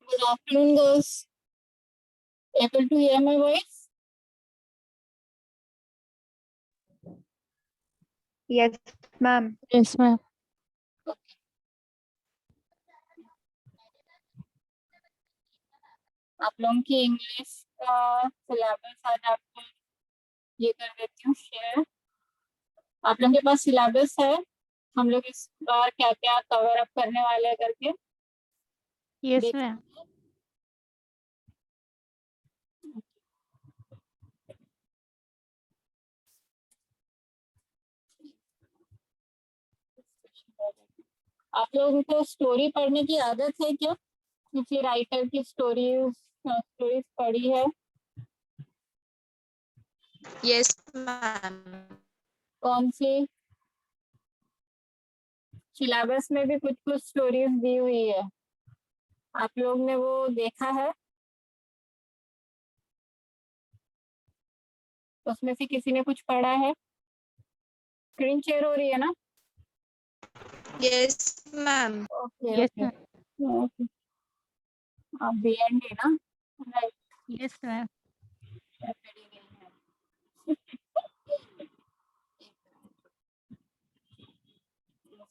Good afternoon, girls. Able to hear my voice? Yes, ma'am. Yes, ma'am. आप लोगों की English का syllabus आज आपको ये कर देती हूँ शेयर। आप लोगों के पास सिलेबस है, हम लोग इस बार क्या क्या कवर अप करने वाले हैं करके Yes, देख ma'am. आप लोगों को स्टोरी पढ़ने की आदत है क्या? किसी राइटर की स्टोरीज पढ़ी है? Yes, ma'am. कौन सी? सिलेबस में भी कुछ कुछ स्टोरीज दी हुई है, आप लोग ने वो देखा है? उसमें से किसी ने कुछ पढ़ा है? स्क्रीन शेयर हो रही है ना? Yes, ma'am. Okay Yes, okay ma'am. Okay. आप बीएनडी ना? राइट। Yes, ma'am.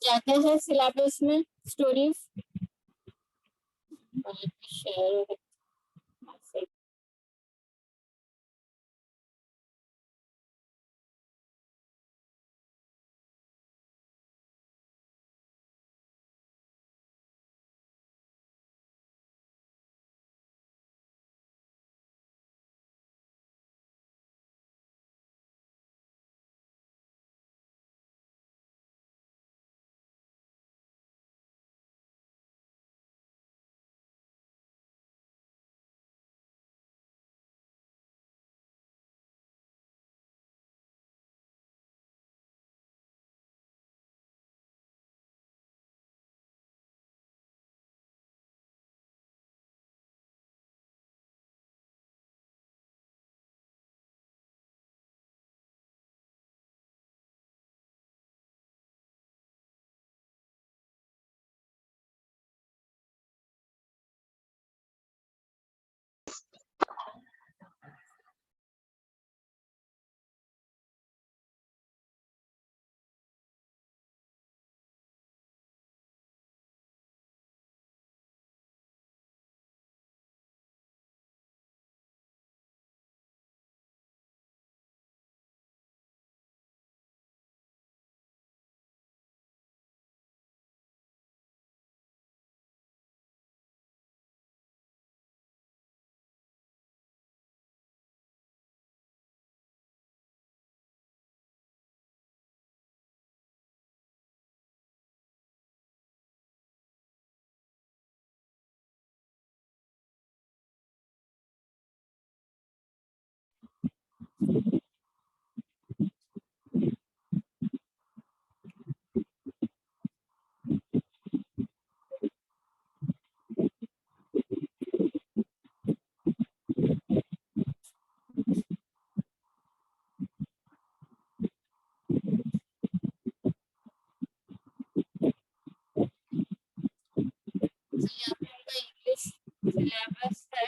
क्या क्या है सिलेबस में स्टोरीज? शेयर इंग्लिश सिलेबस है।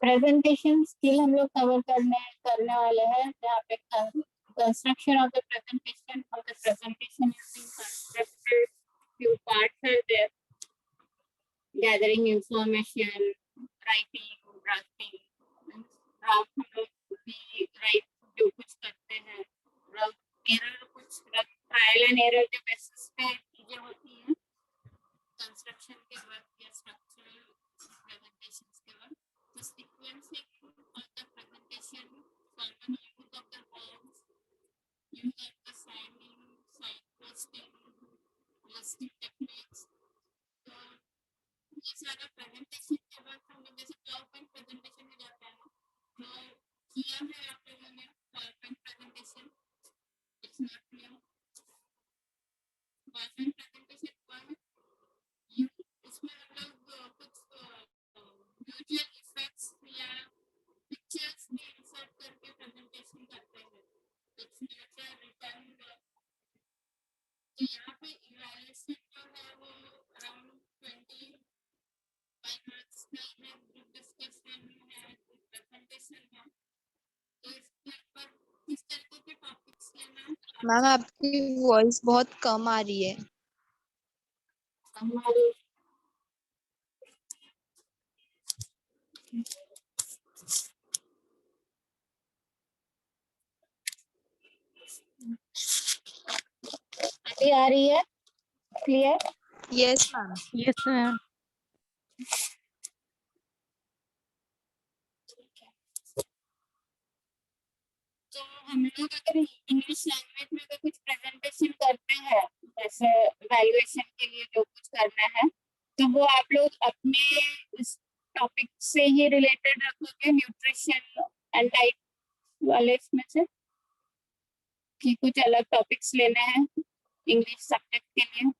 प्रेजेंटेशन स्किल हम लोग कवर करने वाले हैं, जहाँ पे construction of the presentation using constructed few parts are there: gathering information, writing, drafting. Draft हम लोग भी राइट जो कुछ करते हैं, एरर कुछ ट्रायल एंड एरर के बेसिस पे चीजें होती हैं कंस्ट्रक्शन के वक्त या स्ट्रक्चरल प्रेजेंटेशंस के वक्त। तो sequencing of the presentation, common use of the words, use of the signing, signposting, listing techniques. तो ये सारा प्रेजेंटेशन के बाद हम लोग जैसे पावरपॉइंट प्रेजेंटेशन में जाते हैं ना, तो किया है आप लोगों ने PowerPoint presentation? It's not clear. PowerPoint presentation हुआ है, इसमें हम लोग कुछ विजुअल इफेक्ट्स या पिक्चर्स भी इंसर्ट करके प्रेजेंटेशन करते हैं। It's not a return. तो यहाँ पे इवैल्यूएशन जो है वो अराउंड 25 मार्क्स का मैम आपकी वॉइस बहुत कम आ रही है। हमारी अभी आ रही है clear? Yes ma'am. Yes, ma'am. तो हम लोग अगर इंग्लिश लैंग्वेज में अगर कुछ प्रेजेंटेशन करते हैं, जैसे वैल्यूएशन के लिए जो कुछ करना है, तो वो आप लोग अपने इस टॉपिक से ही रिलेटेड रखोगे, न्यूट्रिशन एंड डाइट वाले इसमें से, कि कुछ अलग टॉपिक्स लेने हैं इंग्लिश सब्जेक्ट के लिए?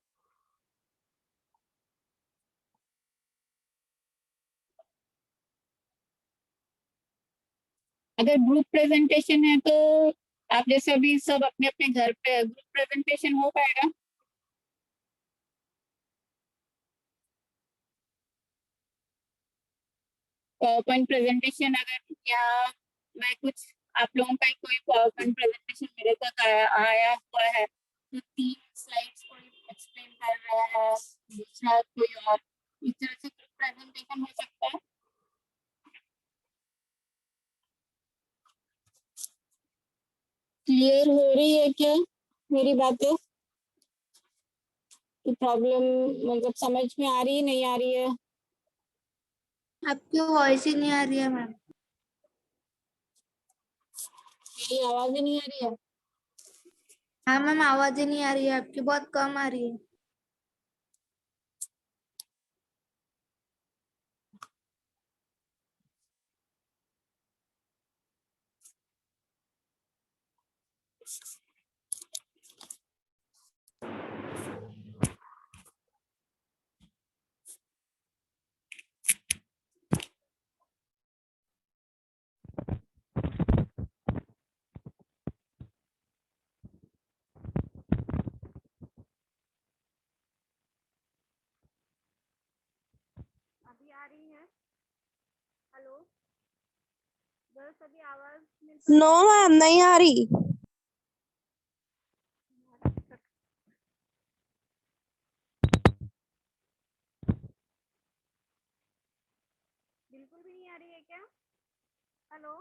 अगर ग्रुप प्रेजेंटेशन है तो आप जैसे अभी सब अपने अपने घर पे ग्रुप प्रेजेंटेशन हो पाएगा? पावर पॉइंट प्रेजेंटेशन अगर यहाँ मैं कुछ आप लोगों का कोई पावर पॉइंट प्रेजेंटेशन मेरे तक आया हुआ है, तो 3 स्लाइड्स कोई एक्सप्लेन कर रहा है, दूसरा कोई और, इस तरह से ग्रुप प्रेजेंटेशन हो सकता है? क्लियर हो रही है क्या मेरी बातें? कि प्रॉब्लम मतलब समझ में आ रही नहीं आ रही है? आपकी वॉइस ही नहीं आ रही है मैम। मेरी आवाज ही नहीं आ रही है? हाँ मैम, आवाज ही नहीं आ रही है आपकी, बहुत कम आ रही है। अभी आ रही है? हेलो, बस अभी आवाज नो मैम, नहीं आ रही। बिल्कुल भी नहीं आ रही है क्या? हेलो,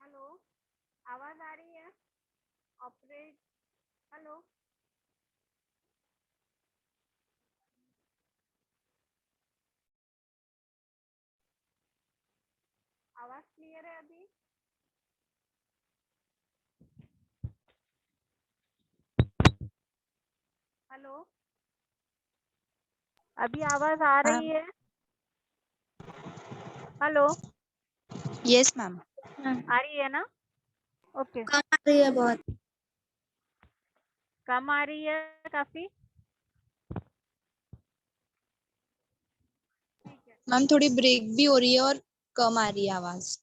हेलो, आवाज आ रही है? ऑपरेट, हेलो, आवाज क्लियर है अभी? हेलो, अभी आवाज आ रही है? Hello, yes ma'am. आ रही है ना? ओके, कम आ रही है बहुत। कम आ रही है काफी? मैम थोड़ी ब्रेक भी हो रही है और कम आ रही है आवाज।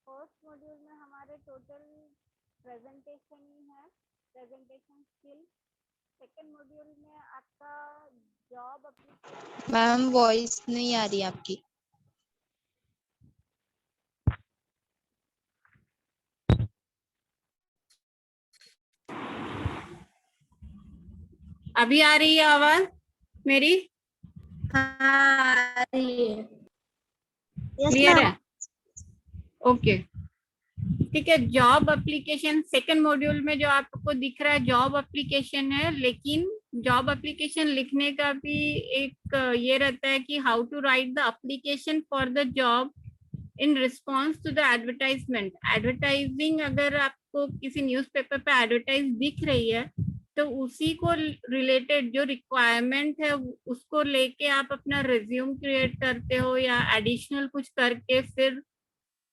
फर्स्ट मॉड्यूल में हमारे टोटल प्रेजेंटेशन ही है, प्रेजेंटेशन स्किल। सेकंड मॉड्यूल में आपका जॉब एप्लीकेशन। मैम वॉइस नहीं आ रही आपकी। अभी आ रही है आवाज मेरी? हाँ आ रही है। क्लियर है? ओके, ठीक है। जॉब एप्लीकेशन सेकंड मॉड्यूल में जो आपको दिख रहा है जॉब एप्लीकेशन है, लेकिन जॉब एप्लीकेशन लिखने का भी एक ये रहता है कि how to write the application for the job in response to the advertisement. Advertising अगर आपको किसी न्यूज़पेपर पे एडवर्टाइज दिख रही है, तो उसी को रिलेटेड जो रिक्वायरमेंट है उसको लेके आप अपना रिज्यूम क्रिएट करते हो, या एडिशनल कुछ करके फिर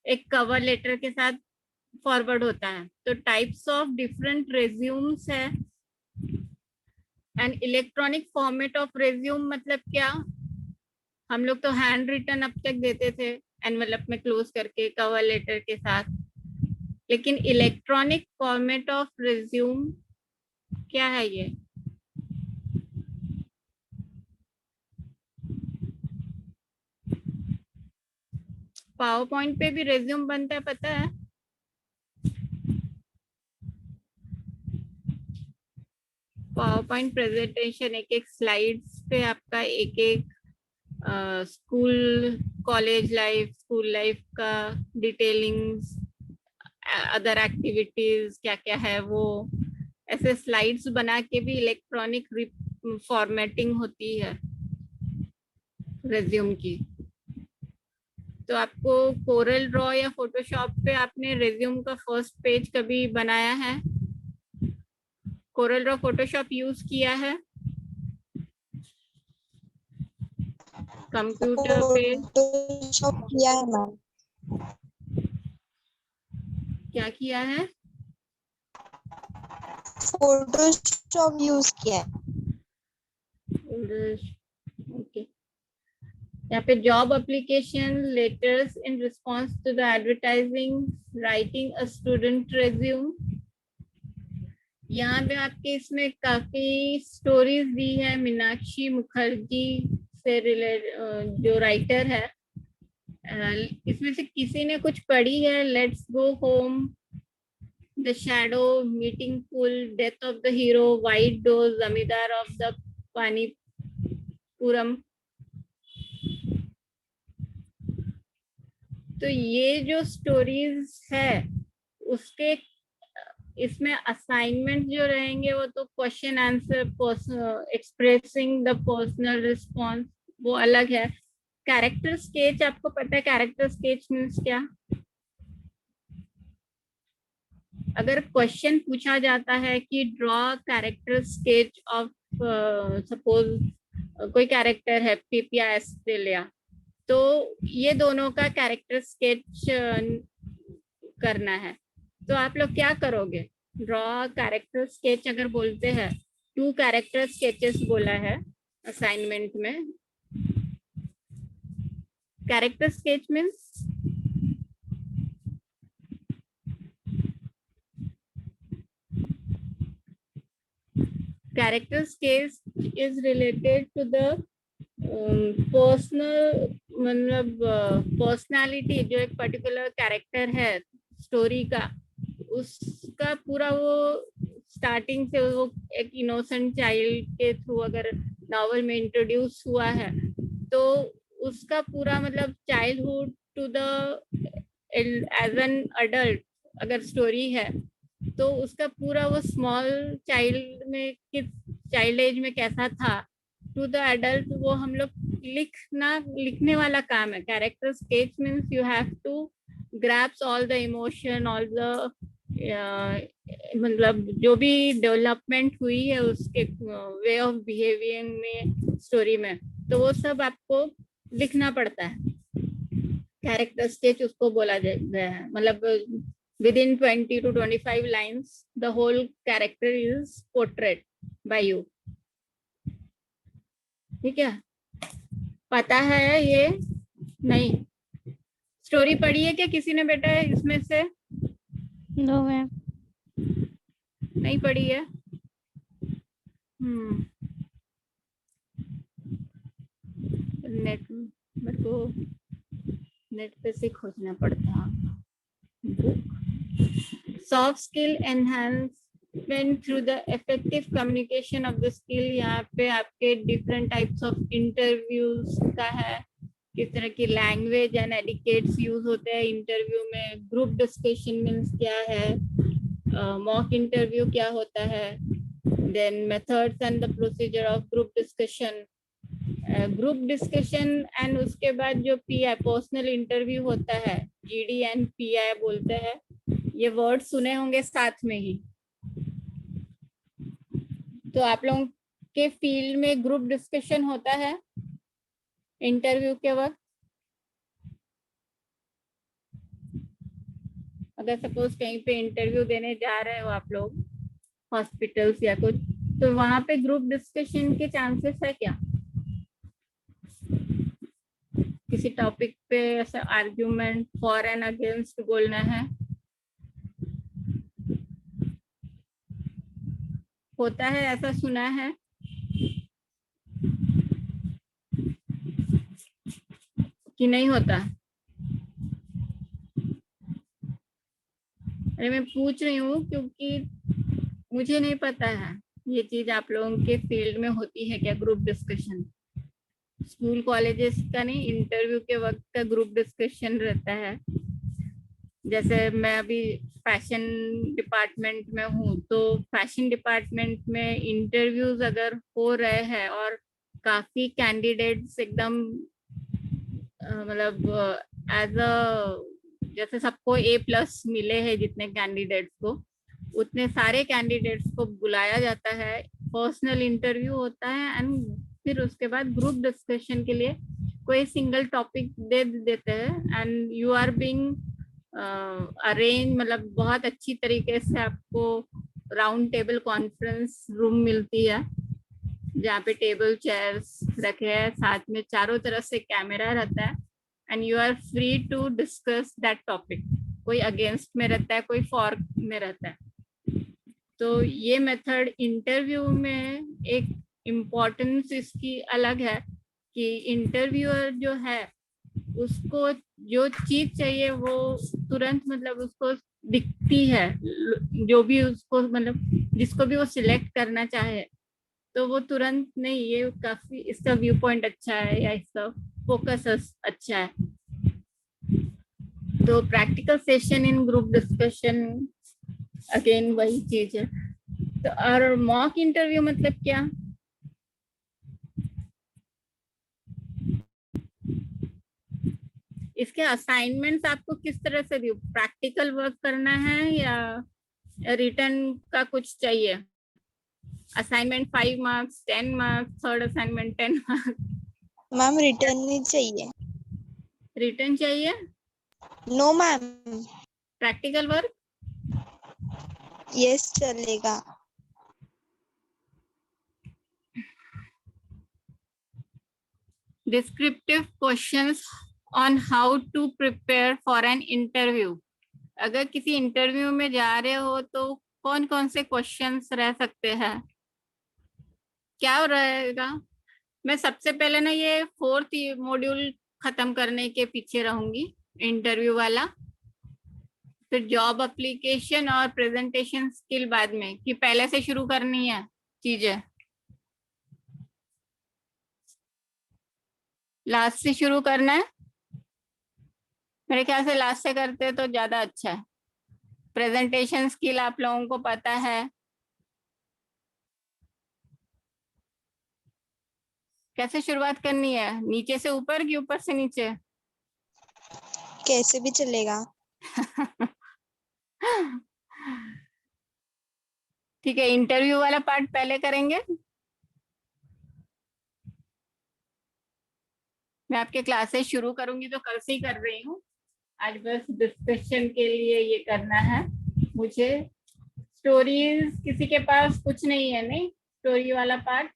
एक कवर लेटर के साथ फॉरवर्ड होता है। तो टाइप्स ऑफ डिफरेंट रेज्यूम्स है। And electronic format of resume मतलब क्या? हम लोग तो हैंड रिटन अब तक देते थे एनवेलप में क्लोज करके कवर लेटर के साथ, लेकिन इलेक्ट्रॉनिक फॉर्मेट ऑफ रिज्यूम क्या है ये? पावर पॉइंट पे भी रेज्यूम बनता है, पता है? पावर पॉइंट प्रेजेंटेशन, एक एक स्लाइड्स पे आपका एक एक school college life, school life का डिटेलिंग्स, अदर एक्टिविटीज क्या क्या है वो, ऐसे स्लाइड्स बना के भी इलेक्ट्रॉनिक फॉर्मेटिंग होती है रेज्यूम की। तो आपको कोरल ड्रॉ या फोटोशॉप पे आपने रेज्यूम का फर्स्ट पेज कभी बनाया है? कोरल ड्रॉ फोटोशॉप यूज किया है कंप्यूटर पे? फोटोशॉप किया है मैम। क्या किया है? फोटोशॉप यूज किया है। ओके। यहाँ पे job application, letters in response to the advertising, writing a student resume. यहाँ पे आपके इसमें काफी स्टोरीज दी है मीनाक्षी मुखर्जी से रिलेटेड, जो राइटर है। इसमें से किसी ने कुछ पढ़ी है? Let's go home, the shadow, meeting pool, death of the hero, white door, zamindar of the Panipuram. तो ये जो स्टोरीज है उसके इसमें असाइनमेंट जो रहेंगे वो तो question answer, expressing the personal response, वो अलग है। कैरेक्टर स्केच, आपको पता है कैरेक्टर स्केच मीन्स क्या? अगर क्वेश्चन पूछा जाता है कि draw character sketch of, suppose कोई कैरेक्टर है पिप या एस्ट्रेलिया, तो ये दोनों का कैरेक्टर स्केच करना है। तो आप लोग क्या करोगे? ड्रॉ कैरेक्टर स्केच अगर बोलते हैं, 2 कैरेक्टर स्केचेस बोला है असाइनमेंट में। Character sketch means character sketch is related to the personal, मतलब पर्सनालिटी, जो एक पर्टिकुलर कैरेक्टर है स्टोरी का, उसका पूरा वो स्टार्टिंग से वो एक इनोसेंट चाइल्ड के थ्रू अगर नॉवल में इंट्रोड्यूस हुआ है तो उसका पूरा मतलब childhood to the age an adult अगर स्टोरी है तो उसका पूरा वो स्मॉल चाइल्ड में किस चाइल्ड एज में कैसा था टू द एडल्ट, वो हम लोग लिखने वाला काम है। Character sketch means you have to grasp all the emotion, all the मतलब जो भी डेवलपमेंट हुई है उसके वे ऑफ बिहेवियर में स्टोरी में, तो वो सब आपको लिखना पड़ता है। कैरेक्टर स्केच उसको बोला गया है, मतलब within 20 to 25 lines the whole character is portrayed by you। ठीक है, पता है ये? नहीं, स्टोरी पढ़ी है क्या किसी ने बेटा इसमें से? No ma'am. नहीं पढ़ी है? नेट मेरे को नेट पे से खोजना पड़ता। Soft skill enhancement through the effective communication of the skill. यहाँ पे आपके डिफरेंट टाइप्स ऑफ इंटरव्यूज का है, किस तरह की लैंग्वेज एंड एडिकेट्स यूज होते हैं इंटरव्यू में। ग्रुप डिस्कशन मीन्स क्या है, मॉक इंटरव्यू क्या होता है, then methods and the procedure of group discussion. Group discussion and उसके बाद जो पीआई पर्सनल इंटरव्यू होता है, जीडी एंड पीआई बोलते हैं, ये वर्ड सुने होंगे साथ में ही। तो आप लोगों के फील्ड में ग्रुप डिस्कशन होता है इंटरव्यू के वक्त? अगर सपोज कहीं पे इंटरव्यू देने जा रहे हो आप लोग, हॉस्पिटल्स या कुछ, तो वहां पे ग्रुप डिस्कशन के चांसेस है क्या? किसी टॉपिक पे ऐसा आर्ग्यूमेंट फॉर एंड अगेंस्ट बोलना है, होता है, ऐसा सुना है? कि नहीं होता? अरे मैं पूछ रही हूँ क्योंकि मुझे नहीं पता है ये चीज आप लोगों के फील्ड में होती है क्या, ग्रुप डिस्कशन? स्कूल कॉलेजेस का नहीं, इंटरव्यू के वक्त का ग्रुप डिस्कशन रहता है। जैसे मैं अभी फैशन डिपार्टमेंट में हूँ, तो फैशन डिपार्टमेंट में इंटरव्यूज अगर हो रहे हैं और काफी कैंडिडेट्स एकदम मतलब एज अ जैसे सबको A+ मिले हैं, जितने कैंडिडेट्स को उतने सारे कैंडिडेट्स को बुलाया जाता है, पर्सनल इंटरव्यू होता है, एंड फिर उसके बाद ग्रुप डिस्कशन के लिए कोई सिंगल टॉपिक दे देते हैं, and you are being arrange, मतलब बहुत अच्छी तरीके से आपको राउंड टेबल कॉन्फ्रेंस रूम मिलती है, जहाँ पे टेबल चेयर्स रखे हैं, साथ में चारों तरफ से कैमरा रहता है, and you are free to discuss that topic. कोई अगेंस्ट में रहता है, कोई फॉर में रहता है। तो ये मेथड इंटरव्यू में एक इम्पोर्टेंस इसकी अलग है कि इंटरव्यूअर जो है उसको जो चीज चाहिए वो तुरंत मतलब उसको दिखती है, जो भी उसको मतलब जिसको भी वो सिलेक्ट करना चाहे तो वो तुरंत नहीं, ये काफी इसका व्यू पॉइंट अच्छा है या इसका फोकस अच्छा है। तो practical session in group discussion again वही चीज है। तो और मॉक इंटरव्यू मतलब क्या? इसके असाइनमेंट्स आपको किस तरह से दियो, प्रैक्टिकल वर्क करना है या रिटर्न का कुछ चाहिए? Assignment 5 marks, 10 marks, third assignment 10 marks? Ma'am return नहीं चाहिए। रिटर्न चाहिए? No ma'am. Practical work? Yes चलेगा। Descriptive questions on how to prepare for an interview. अगर किसी इंटरव्यू में जा रहे हो तो कौन कौन से क्वेश्चंस रह सकते हैं, क्या रहेगा? मैं सबसे पहले ना ये 4th मॉड्यूल खत्म करने के पीछे रहूंगी, इंटरव्यू वाला। फिर जॉब एप्लीकेशन और प्रेजेंटेशन स्किल बाद में, कि पहले से शुरू करनी है चीजें, लास्ट से शुरू करना है? मेरे ख्याल से लास्ट से करते तो ज्यादा अच्छा है। प्रेजेंटेशन स्किल आप लोगों को पता है, कैसे शुरुआत करनी है, नीचे से ऊपर कि ऊपर से नीचे? कैसे भी चलेगा। ठीक है, इंटरव्यू वाला पार्ट पहले करेंगे। मैं आपके क्लासेस शुरू करूंगी तो कल से ही कर रही हूँ, आज बस डिस्कशन के लिए ये करना है मुझे। स्टोरीज किसी के पास कुछ नहीं है? नहीं, स्टोरी वाला part.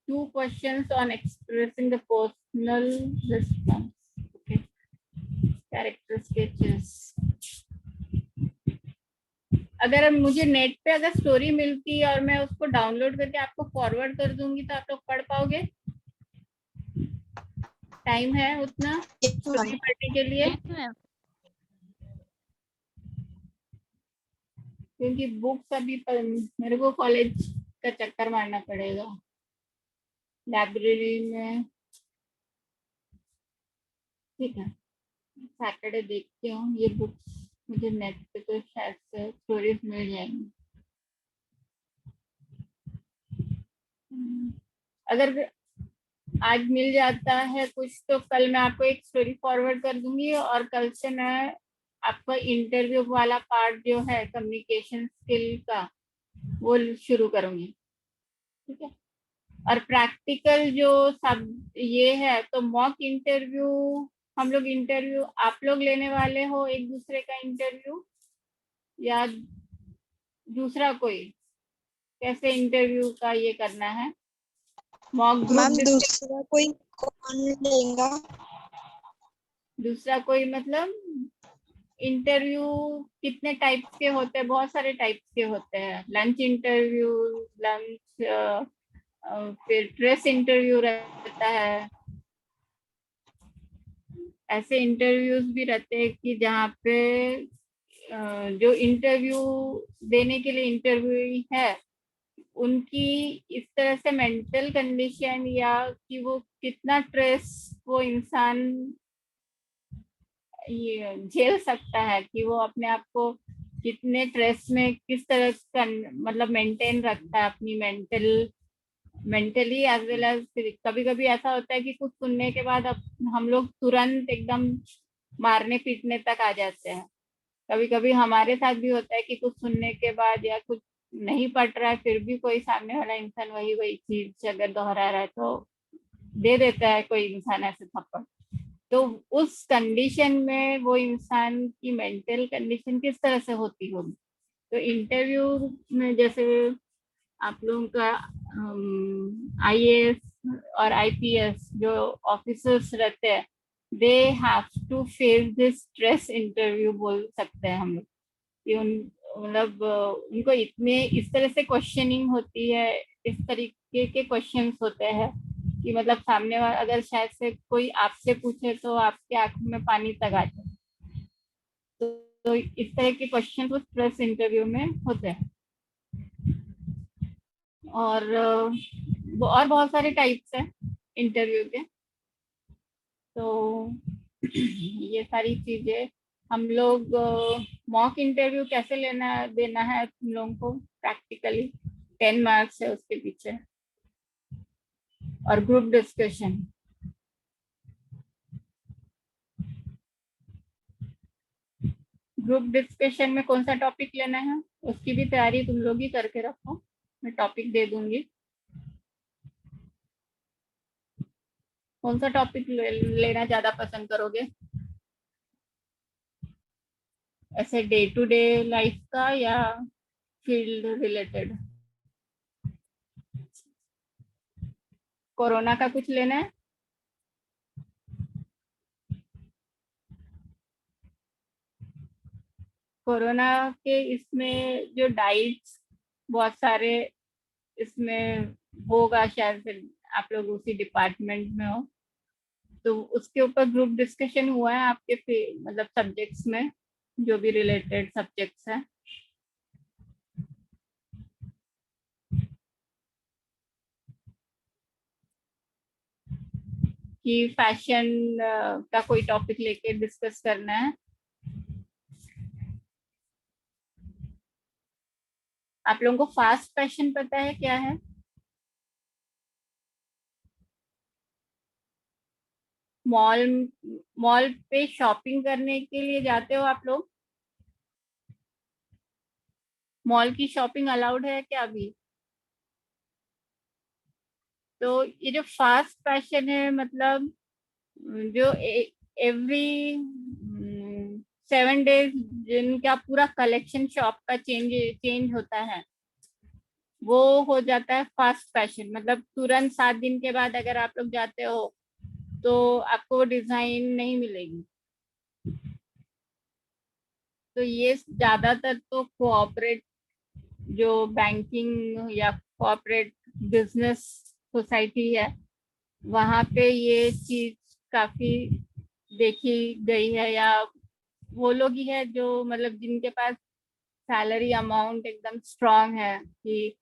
Two questions on expressing the personal response. Okay. Character sketches. अगर मुझे नेट पे अगर स्टोरी मिलती और मैं उसको डाउनलोड करके आपको फॉरवर्ड कर दूंगी तो आप लोग पढ़ पाओगे? टाइम है उतना स्टोरी पढ़ने के लिए? क्योंकि बुक्स अभी मेरे को कॉलेज का चक्कर मारना पड़ेगा, लाइब्रेरी में। ठीक है, सैटरडे देखती हूँ ये बुक्स, मुझे नेट पे तो शायद से स्टोरीज मिल जाएंगी। अगर आज मिल जाता है कुछ तो कल मैं आपको एक स्टोरी फॉरवर्ड कर दूंगी, और कल से मैं आपका इंटरव्यू वाला पार्ट जो है कम्युनिकेशन स्किल का वो शुरू करूंगी। ठीक है, और प्रैक्टिकल जो सब ये है, तो मॉक इंटरव्यू हम लोग इंटरव्यू आप लोग लेने वाले हो एक दूसरे का इंटरव्यू, या दूसरा कोई? कैसे इंटरव्यू का ये करना है? Mock ma'am group? दूसरा कोई कौन लेगा? दूसरा कोई मतलब इंटरव्यू कितने टाइप्स के होते हैं? बहुत सारे टाइप्स के होते हैं। लंच इंटरव्यू, लंच, फिर ड्रेस इंटरव्यू रहता है। ऐसे इंटरव्यूज भी रहते हैं कि जहाँ पे जो इंटरव्यू देने के लिए इंटरव्यू है उनकी इस तरह से मेंटल कंडीशन, या कि वो कितना स्ट्रेस वो इंसान ये झेल सकता है, कि वो अपने आप को कितने स्ट्रेस में किस तरह का मतलब मेंटेन रखता है अपनी मेंटली एज वेल एज। कभी कभी ऐसा होता है कि कुछ सुनने के बाद अब हम लोग तुरंत एकदम मारने पीटने तक आ जाते हैं। कभी कभी हमारे साथ भी होता है कि कुछ सुनने के बाद या कुछ नहीं पट रहा है, फिर भी कोई सामने वाला इंसान वही वही चीज अगर दोहरा रहा है तो दे देता है कोई इंसान ऐसे थप्पड़। तो उस कंडीशन में वो इंसान की मेंटल कंडीशन किस तरह से होती होगी? तो इंटरव्यू में जैसे आप लोगों का आईएएस और आईपीएस जो ऑफिसर्स रहते हैं, they have to face this stress interview बोल सकते हैं हम लोग। कि उन मतलब उनको इतने इस तरह से क्वेश्चनिंग होती है, इस तरीके के क्वेश्चंस होते हैं कि मतलब सामने वाला अगर शायद से कोई आपसे पूछे तो आपके आंखों में पानी तक आ जाए। तो इस तरह के क्वेश्चन तो स्ट्रेस इंटरव्यू में होते हैं। और और बहुत सारे टाइप्स हैं इंटरव्यू के। तो ये सारी चीजें हम लोग मॉक इंटरव्यू कैसे देना है तुम लोगों को प्रैक्टिकली 10 मार्क्स है उसके पीछे। और ग्रुप डिस्कशन, ग्रुप डिस्कशन में कौन सा टॉपिक लेना है उसकी भी तैयारी तुम लोग ही करके रखो। मैं टॉपिक दे दूंगी। कौन सा टॉपिक लेना ज्यादा पसंद करोगे? ऐसे डे टू डे लाइफ का या फील्ड रिलेटेड? कोरोना का कुछ लेना है? कोरोना के इसमें जो डाइट्स बहुत सारे इसमें होगा, शायद फिर आप लोग उसी डिपार्टमेंट में हो, तो उसके ऊपर ग्रुप डिस्कशन हुआ है आपके मतलब सब्जेक्ट्स में, जो भी रिलेटेड सब्जेक्ट्स हैं? कि फैशन का कोई टॉपिक लेके डिस्कस करना है? आप लोगों को फास्ट फैशन पता है क्या है? मॉल मॉल पे शॉपिंग करने के लिए जाते हो आप लोग? मॉल की शॉपिंग अलाउड है क्या अभी? तो ये जो फास्ट फैशन है, मतलब जो एवरी 7 डेज जिनका पूरा कलेक्शन शॉप का चेंज चेंज होता है, वो हो जाता है फास्ट फैशन। मतलब तुरंत 7 दिन के बाद अगर आप लोग जाते हो तो आपको वो डिजाइन नहीं मिलेगी। तो ये ज्यादातर तो कोऑपरेट जो बैंकिंग या कोऑपरेट बिजनेस सोसाइटी है, वहां पे ये चीज काफी देखी गई है। या वो लोग ही है जो मतलब जिनके पास सैलरी अमाउंट एकदम स्ट्रांग है कि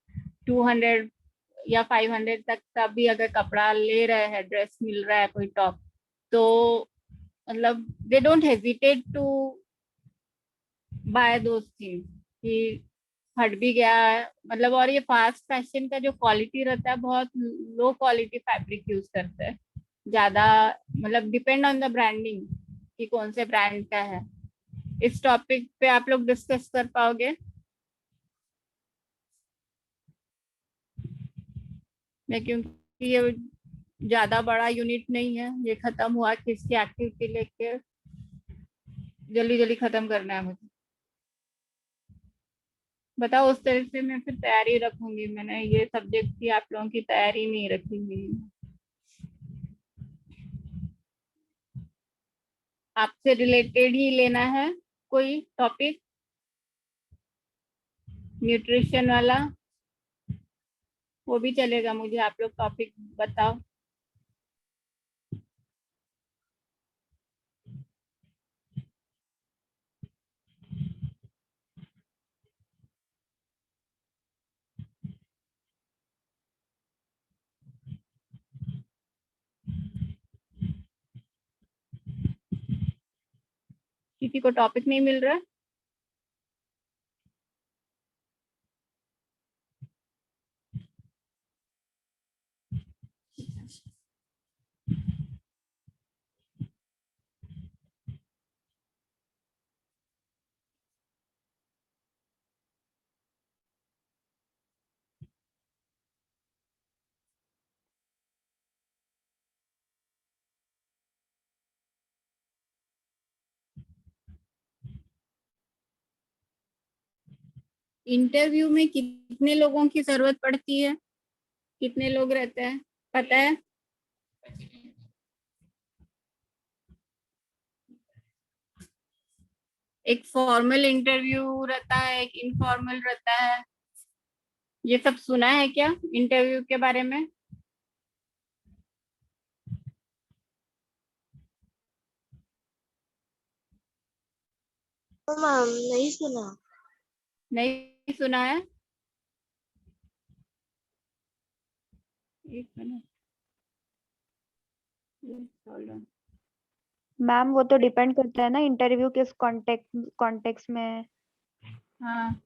200 या 500 तक का भी अगर कपड़ा ले रहे हैं, ड्रेस मिल रहा है, कोई टॉप, तो मतलब they don't hesitate to buy those things कि फट भी गया है मतलब। और ये फास्ट फैशन का जो क्वालिटी रहता है, बहुत लो क्वालिटी फैब्रिक यूज करते हैं ज्यादा। मतलब डिपेंड ऑन द ब्रांडिंग कि कौन से ब्रांड का है। इस टॉपिक पे आप लोग डिस्कस कर पाओगे? मैं क्योंकि ये ज्यादा बड़ा यूनिट नहीं है, ये खत्म हुआ कि इसकी एक्टिविटी लेके जल्दी जल्दी खत्म करना है मुझे। बताओ, उस तरह से मैं फिर तैयारी रखूंगी। मैंने ये सब्जेक्ट की आप लोगों की तैयारी नहीं रखी हुई। आपसे रिलेटेड ही लेना है कोई टॉपिक न्यूट्रिशन वाला, वो भी चलेगा, मुझे आप लोग टॉपिक बताओ। किसी को टॉपिक नहीं मिल रहा? इंटरव्यू में कितने लोगों की जरूरत पड़ती है? कितने लोग रहते हैं, पता है? एक फॉर्मल इंटरव्यू रहता है, एक इनफॉर्मल रहता है, ये सब सुना है क्या इंटरव्यू के बारे में? मैम नहीं सुना। नहीं सुना है? एक मिनट, hold on। मैम वो तो डिपेंड करता है ना, इंटरव्यू किस कॉन्टेक्स्ट में है। हाँ,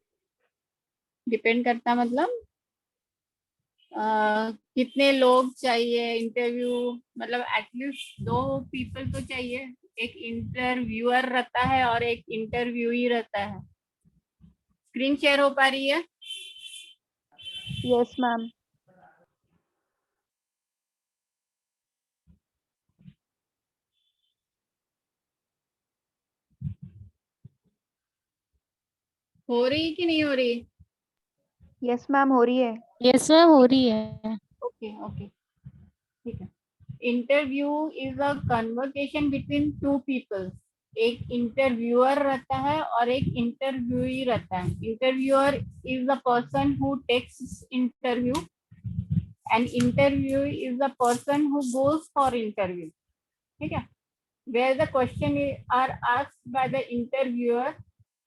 डिपेंड करता मतलब कितने लोग चाहिए इंटरव्यू, मतलब एटलीस्ट 2 पीपल तो चाहिए। एक इंटरव्यूअर रहता है और एक इंटरव्यूई रहता है। स्क्रीन शेयर हो पा रही है? Yes ma'am. हो रही कि नहीं हो रही? यस मैम हो रही है। यस मैम हो रही है। ओके ओके, ठीक है। Interview is a conversation between 2 people. एक इंटरव्यूअर रहता है और एक इंटरव्यूई रहता है। Interviewer is the person who takes interview and interview is the person who goes for interview. ठीक है, where the question are asked by the interviewer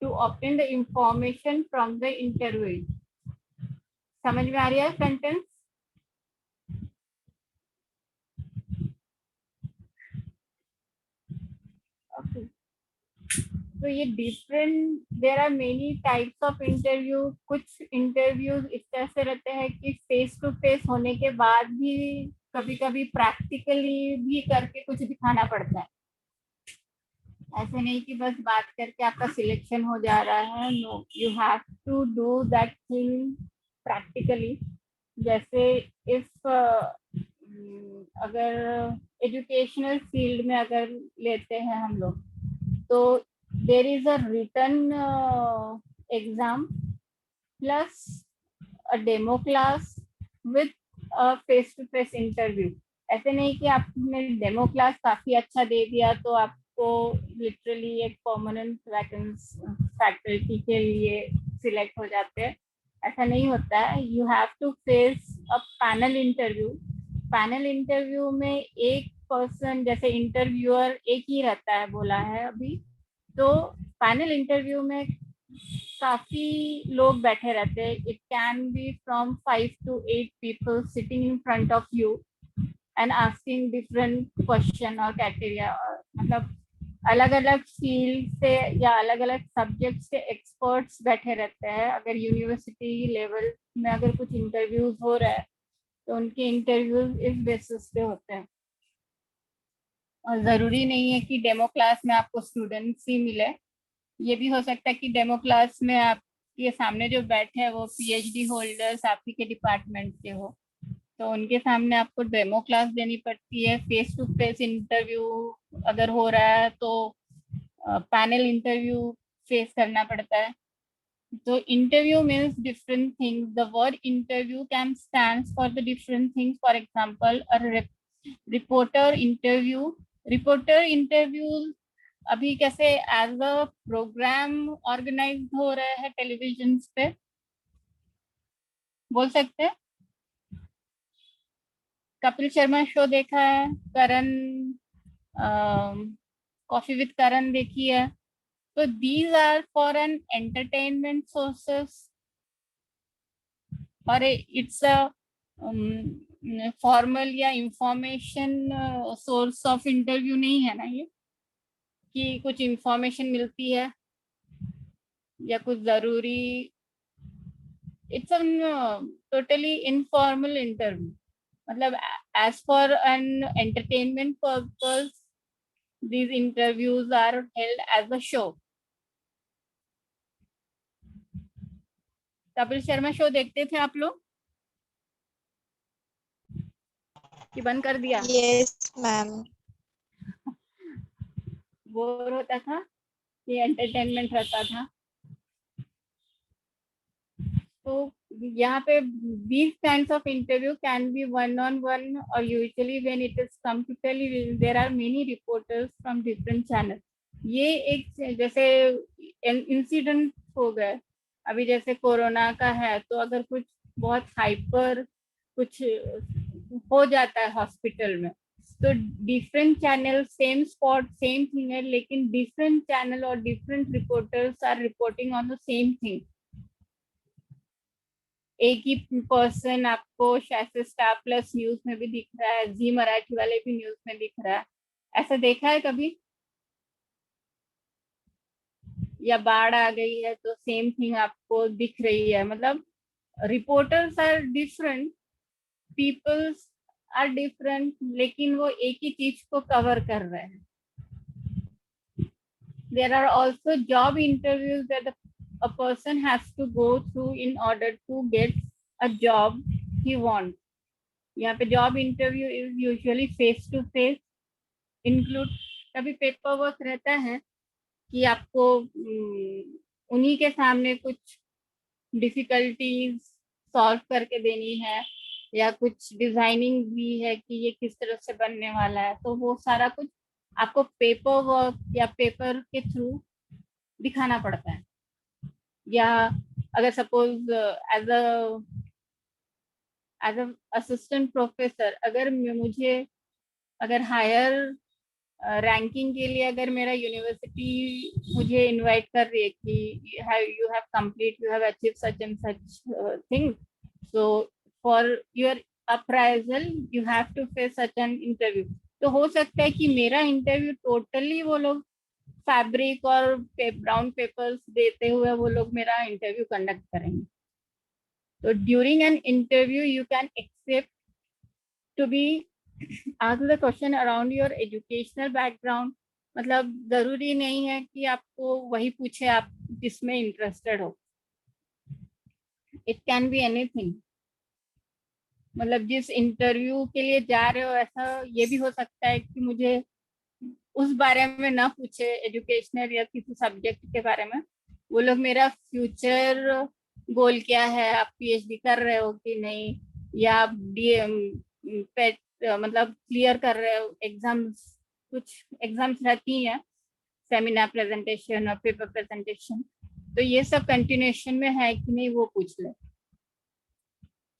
to obtain the information from the interviewee। समझ में आ रही है sentence? Okay, तो ये different, there are many types of interview. कुछ interviews इस तरह से रहते हैं कि फेस टू फेस होने के बाद भी कभी कभी प्रैक्टिकली भी करके कुछ दिखाना पड़ता है। ऐसे नहीं कि बस बात करके आपका सिलेक्शन हो जा रहा है। No, you have to do that thing practically. जैसे इफ अगर एजुकेशनल फील्ड में अगर लेते हैं हम लोग, तो there is a written exam plus a demo class with a face to face interview. ऐसे नहीं कि आपने डेमो क्लास काफी अच्छा दे दिया तो आपको लिटरली एक परमानेंट फैकल्टी के लिए सिलेक्ट हो जाते हैं। ऐसा नहीं होता है। You have to face a panel interview. Panel interview में एक पर्सन, जैसे इंटरव्यूअर एक ही रहता है बोला है अभी, तो पैनल इंटरव्यू में काफी लोग बैठे रहते हैं। It can be from 5 to 8 people sitting in front of you and asking different question और criteria। मतलब अलग अलग फील्ड से या अलग अलग सब्जेक्ट से एक्सपर्ट्स बैठे रहते हैं। अगर यूनिवर्सिटी लेवल में अगर कुछ इंटरव्यूज हो रहा है तो उनके इंटरव्यूज इस बेसिस पे होते हैं। और जरूरी नहीं है कि डेमो क्लास में आपको स्टूडेंट्स ही मिले। ये भी हो सकता है कि डेमो क्लास में आपके सामने जो बैठे हैं वो पीएचडी होल्डर्स आप ही के डिपार्टमेंट के हो, तो उनके सामने आपको डेमो क्लास देनी पड़ती है। फेस टू फेस इंटरव्यू अगर हो रहा है तो पैनल इंटरव्यू फेस करना पड़ता है। तो interview means different things. The word interview can stands for the different things. For example, a reporter interview अभी कैसे एज अ प्रोग्राम ऑर्गेनाइज हो रहा है टेलीविजन पे, बोल सकते हैं? कपिल शर्मा शो देखा है, करण, कॉफी विद करण देखी है, तो these are for an entertainment sources, और इट्स अ फॉर्मल या इंफॉर्मेशन सोर्स ऑफ इंटरव्यू नहीं है ना ये, कि कुछ इंफॉर्मेशन मिलती है या कुछ जरूरी। It's a totally informal interview, मतलब as for an entertainment purpose these interviews are held as a show. Kapil Sharma show देखते थे आप लोग कि बंद कर दिया? Yes, ma'am. बोर होता था कि एंटरटेनमेंट रहता था? तो यहाँ पे these kinds of interview can be one on one, or usually when it is come to television there are many reporters from different channels. ये एक जैसे इंसिडेंट हो गए अभी, जैसे कोरोना का है, तो अगर कुछ बहुत हाइपर कुछ हो जाता है हॉस्पिटल में, तो different channel same spot same thing है, लेकिन डिफरेंट चैनल और different reporters are reporting on the same thing. एक ही पर्सन आपको शायद से स्टार प्लस न्यूज में भी दिख रहा है, जी मराठी वाले भी न्यूज में दिख रहा है, ऐसा देखा है कभी? या बाढ़ आ गई है तो सेम थिंग आपको दिख रही है, मतलब reporters are different, peoples are different, लेकिन वो एक ही चीज को कवर कर रहे हैं। There are also job interviews that a person has to go through in order to get a job he wants. यहाँ पे job interview is usually face to face, include कभी पेपर वर्क रहता है कि आपको उन्हीं के सामने कुछ डिफिकल्टीज सॉल्व करके देनी है, या कुछ डिजाइनिंग भी है कि ये किस तरह से बनने वाला है, तो वो सारा कुछ आपको पेपर वर्क या पेपर के थ्रू दिखाना पड़ता है। या अगर suppose as a assistant professor, अगर मुझे अगर हायर रैंकिंग के लिए अगर मेरा यूनिवर्सिटी मुझे इनवाइट कर रही है कि you have complete, you have achieve such and such thing, so for your appraisal you have to face such an interview, तो हो सकता है कि मेरा इंटरव्यू टोटली वो लोग फैब्रिक और ब्राउन पेपर्स देते हुए वो लोग मेरा इंटरव्यू कंडक्ट करेंगे। तो during an interview you can except to be ask the question around your educational background, मतलब जरूरी नहीं है कि आपको वही पूछे आप जिसमें इंटरेस्टेड हो, इट कैन बी एनीथिंग। मतलब जिस इंटरव्यू के लिए जा रहे हो, ऐसा ये भी हो सकता है कि मुझे उस बारे में ना पूछे, एजुकेशनल या किसी सब्जेक्ट के बारे में, वो लोग मेरा फ्यूचर गोल क्या है, आप पीएचडी कर रहे हो कि नहीं, या आप पेट मतलब क्लियर कर रहे हो एग्जाम्स, कुछ एग्जाम्स रहती हैं, सेमिनार प्रेजेंटेशन और पेपर प्रेजेंटेशन, तो ये सब कंटिन्यूएशन में है कि नहीं वो पूछ ले।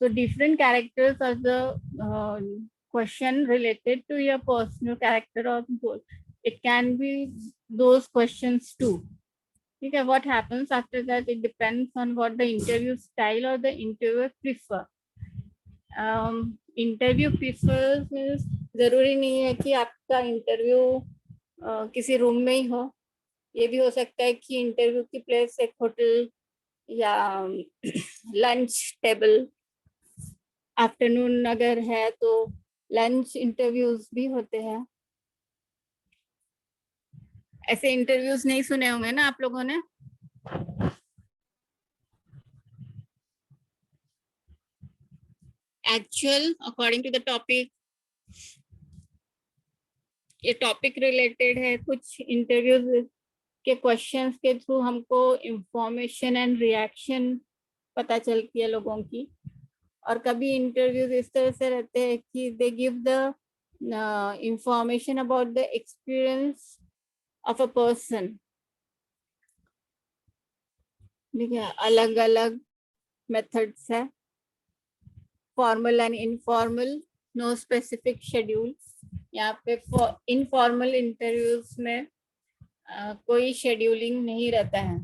So different characters are the question related to your personal character or goal. It can be those questions too. Okay, what happens after that? It depends on what the interview style or the interviewer prefer. Interview prefers means जरूरी नहीं है कि आपका interview किसी room में ही हो, ये भी हो सकता है कि इंटरव्यू की प्लेस एक होटल या लंच टेबल, आफ्टरनून अगर है तो लंच इंटरव्यूज भी होते हैं। ऐसे इंटरव्यूज नहीं सुने होंगे ना आप लोगों ने? Actual according to the topic, ये टॉपिक रिलेटेड है, कुछ इंटरव्यूज के क्वेश्चंस के थ्रू हमको इंफॉर्मेशन एंड रिएक्शन पता चलती है लोगों की, और कभी इंटरव्यूज इस तरह से रहते हैं कि they give the information about the experience of a person. ठीक है, अलग अलग मेथड्स है, formal and informal, no specific schedule. यहाँ पे इनफॉर्मल इंटरव्यूज में कोई शेड्यूलिंग नहीं रहता है,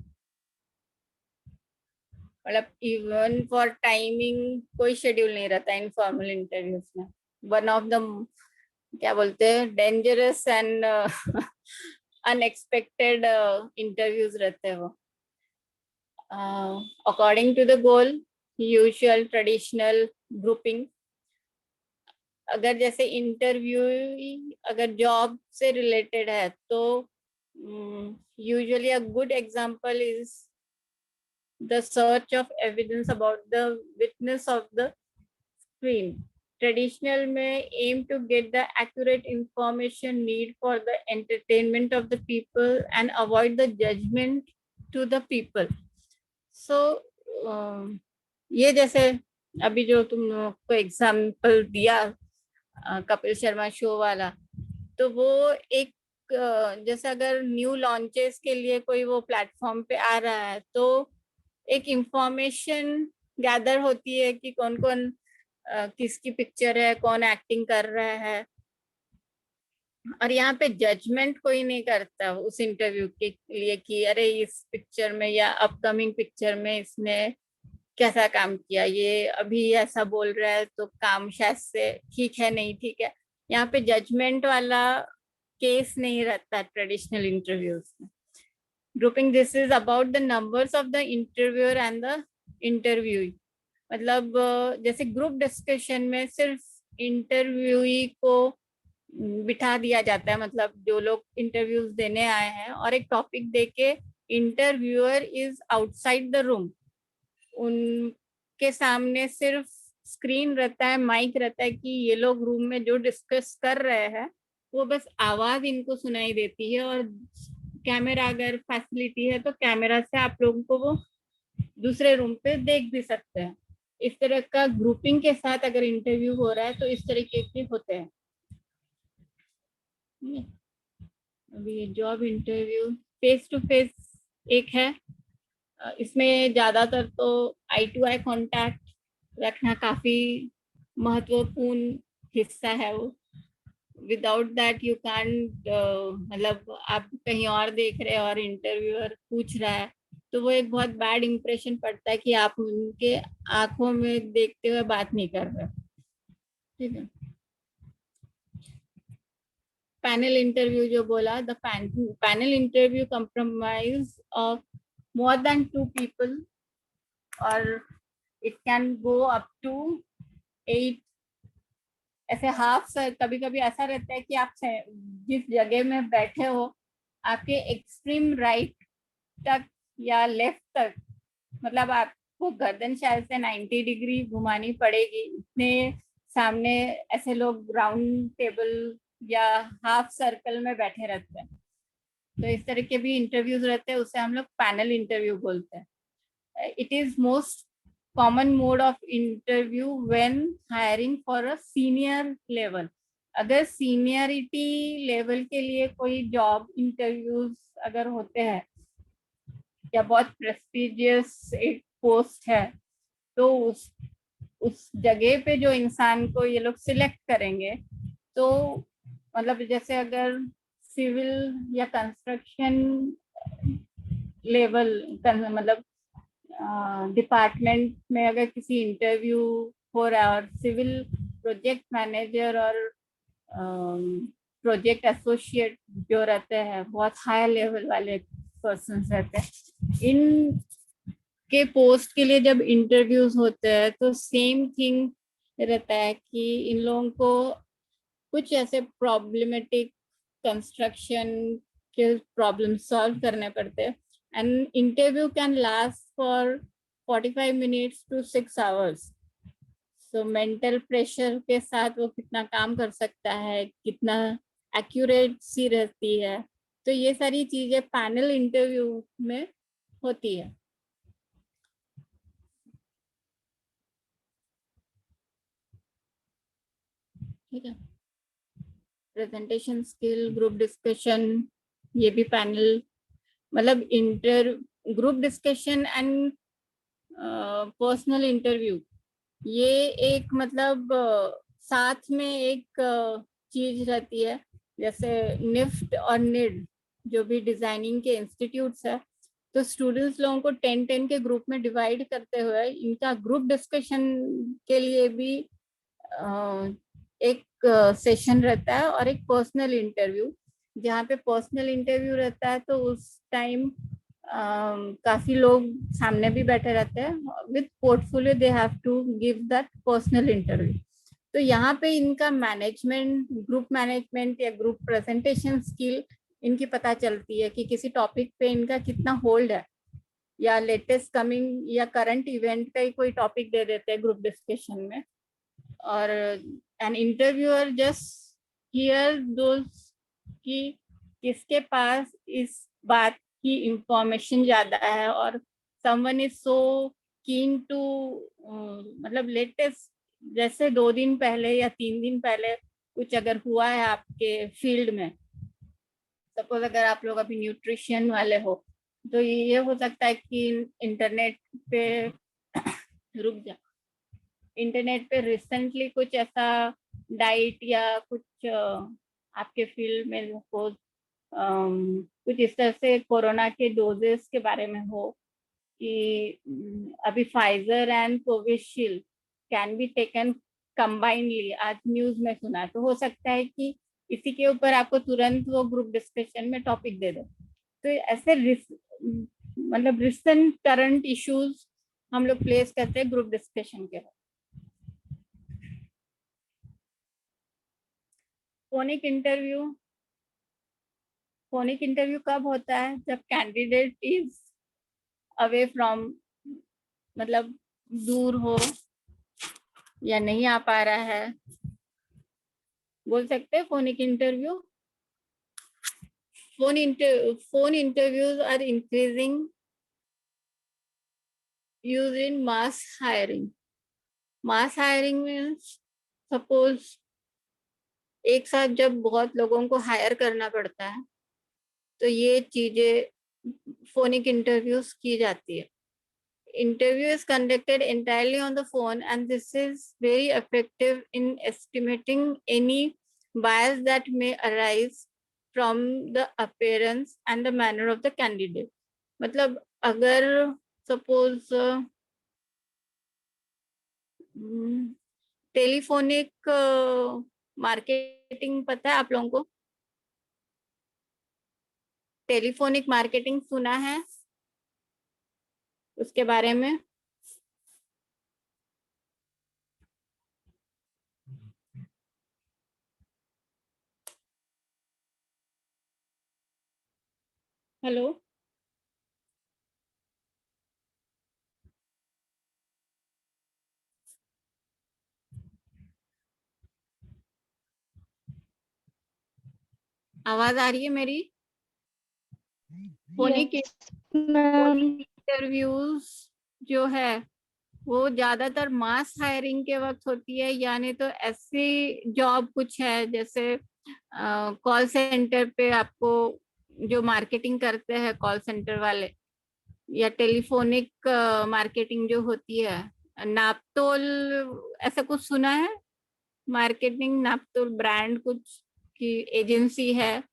मतलब इवन फॉर टाइमिंग कोई शेड्यूल नहीं रहता है इनफॉर्मल इंटरव्यूज में. वन ऑफ द क्या बोलते हैं डेंजरस एंड अनएक्सपेक्टेड इंटरव्यूज रहते हैं वो. According to the goal, usual traditional grouping. अगर जैसे इंटरव्यू अगर जॉब से रिलेटेड है तो usually a good example is the search of evidence about the witness of the screen. Traditional may aim to get the accurate information need for the entertainment of the people and avoid the judgment to the people. So ये जैसे अभी जो तुम को example दिया Kapil Sharma show वाला, तो वो एक जैसे अगर न्यू लॉन्चेस के लिए कोई वो प्लेटफॉर्म पे आ रहा है तो एक इंफॉर्मेशन गैदर होती है कि कौन कौन किसकी पिक्चर है, कौन एक्टिंग कर रहा है, और यहाँ पे जजमेंट कोई नहीं करता उस इंटरव्यू के लिए कि अरे इस पिक्चर में या अपकमिंग पिक्चर में इसने कैसा काम किया, ये अभी ऐसा बोल रहा है तो काम शायद से ठीक है नहीं ठीक है. यहाँ पे जजमेंट वाला केस नहीं रहता ट्रेडिशनल इंटरव्यूज में. Grouping this is about the numbers of the interviewer and the interviewee. मतलब जैसे ग्रुप डिस्कशन में सिर्फ इंटरव्यूई को बिठा दिया जाता है, मतलब जो लोग इंटरव्यूज देने आए हैं, और एक टॉपिक देके interviewer is outside the room. उनके सामने सिर्फ स्क्रीन रहता है, माइक रहता है कि ये लोग रूम में जो डिस्कस कर रहे हैं वो बस आवाज इनको सुनाई देती है, और कैमरा अगर फैसिलिटी है तो कैमरा से आप लोगों को वो दूसरे रूम पे देख भी सकते हैं. इस तरह का ग्रुपिंग के साथ अगर इंटरव्यू हो रहा है तो इस तरीके के होते हैं. अभी job interview face to face एक है, इसमें ज्यादातर तो आई टू आई कांटेक्ट रखना काफी महत्वपूर्ण हिस्सा है वो. विदाउट दैट यू कांट, मतलब आप कहीं और देख रहे हैं और इंटरव्यूअर पूछ रहा है तो वो एक बहुत बैड इंप्रेशन पड़ता है कि आप उनके आंखों में देखते हुए बात नहीं कर रहे. ठीक है. पैनल इंटरव्यू जो बोला, the panel interview compromise of more than 2 people, or it can go up to 8. ऐसे हाफ सर कभी कभी ऐसा रहता है कि आप जिस जगह में बैठे हो आपके एक्सट्रीम राइट तक या लेफ्ट तक, मतलब आपको गर्दन शायद से 90 डिग्री घुमानी पड़ेगी, इतने सामने ऐसे लोग राउंड टेबल या हाफ सर्कल में बैठे रहते हैं. तो इस तरह के भी इंटरव्यूज रहते हैं, उसे हम लोग पैनल इंटरव्यू बोलते हैं. It is most common mode of interview when hiring for a senior level. अगर सीनियरिटी लेवल के लिए कोई जॉब इंटरव्यूज अगर होते हैं या बहुत प्रेस्टिजियस एक पोस्ट है तो उस जगह पे जो इंसान को ये लोग सिलेक्ट करेंगे, तो मतलब जैसे अगर सिविल या कंस्ट्रक्शन लेवल मतलब डिपार्टमेंट में अगर किसी इंटरव्यू हो रहा है और सिविल प्रोजेक्ट मैनेजर और प्रोजेक्ट एसोसिएट जो रहते हैं बहुत हाई लेवल वाले पर्सन रहते हैं, इन के पोस्ट के लिए जब इंटरव्यूज होते हैं तो सेम थिंग रहता है कि इन लोगों को कुछ ऐसे प्रॉब्लमेटिक कंस्ट्रक्शन के प्रॉब्लम सॉल्व करने पड़ते हैं. And interview can last for 45 minutes to 6 hours. So mental pressure के साथ वो कितना काम कर सकता है, कितना एक्यूरेसी रहती है, तो ये सारी चीजें पैनल इंटरव्यू में होती है. ठीक है. प्रेजेंटेशन स्किल, ग्रुप डिस्कशन, ये भी पैनल मतलब group discussion and personal interview, ये एक मतलब साथ में एक चीज रहती है। जैसे निफ्ट और निड जो भी डिजाइनिंग के इंस्टीट्यूट्स है, तो स्टूडेंट्स लोगों को 10-10 के ग्रुप में डिवाइड करते हुए इनका ग्रुप डिस्कशन के लिए भी एक सेशन रहता है और एक पर्सनल इंटरव्यू। जहाँ पे पर्सनल इंटरव्यू रहता है तो उस टाइम काफी लोग सामने भी बैठे रहते हैं with portfolio, they have to give that personal interview. तो यहाँ पे इनका मैनेजमेंट, ग्रुप मैनेजमेंट या ग्रुप प्रेजेंटेशन स्किल इनकी पता चलती है कि किसी टॉपिक पे इनका कितना होल्ड है, या लेटेस्ट कमिंग या करंट इवेंट का ही कोई टॉपिक दे देते हैं ग्रुप डिस्कशन में, और एन इंटरव्यूअर जस्ट हियर दोस कि किसके पास इस बात की इंफॉर्मेशन ज्यादा है, और someone is so keen to मतलब लेटेस्ट, जैसे 2 दिन पहले या 3 दिन पहले कुछ अगर हुआ है आपके फील्ड में, सपोज अगर आप लोग अभी न्यूट्रिशन वाले हो, तो ये हो सकता है कि इंटरनेट पे रुक जा, इंटरनेट पे रिसेंटली कुछ ऐसा डाइट या कुछ आपके फील्ड में हो, कुछ इस तरह से कोरोना के डोजेस के बारे में हो कि अभी Pfizer and Covishield can be taken combinedly, आज न्यूज में सुना। तो हो सकता है कि इसी के ऊपर आपको तुरंत वो ग्रुप डिस्कशन में टॉपिक दे दो। तो ऐसे मतलब रिसेंट करंट इश्यूज हम लोग प्लेस करते हैं ग्रुप डिस्कशन के। फोनिक इंटरव्यू कब होता है? जब कैंडिडेट इज अवे फ्रॉम, मतलब दूर हो या नहीं आ पा रहा है, बोल सकते हैं phonic interview. Phone interviews are increasing use in mass hiring. Mass hiring means suppose एक साथ जब बहुत लोगों को हायर करना पड़ता है तो ये चीजें फोनिक इंटरव्यूज की जाती है। Interview is conducted entirely on the phone, and this is very effective in estimating any bias that may arise from the appearance and the manner of the candidate. मतलब अगर suppose टेलीफोनिक मार्केटिंग पता है आप लोगों को? Telephonic marketing सुना है उसके बारे में? हेलो, आवाज आ रही है मेरी? फोनिक इंटरव्यूज जो है वो ज्यादातर मास हायरिंग के वक्त होती है, यानी तो ऐसी जॉब कुछ है जैसे कॉल सेंटर पे आपको जो मार्केटिंग करते हैं कॉल सेंटर वाले, या टेलीफोनिक मार्केटिंग जो होती है, नापतोल ऐसा कुछ सुना है? मार्केटिंग नापतोल ब्रांड कुछ की एजेंसी है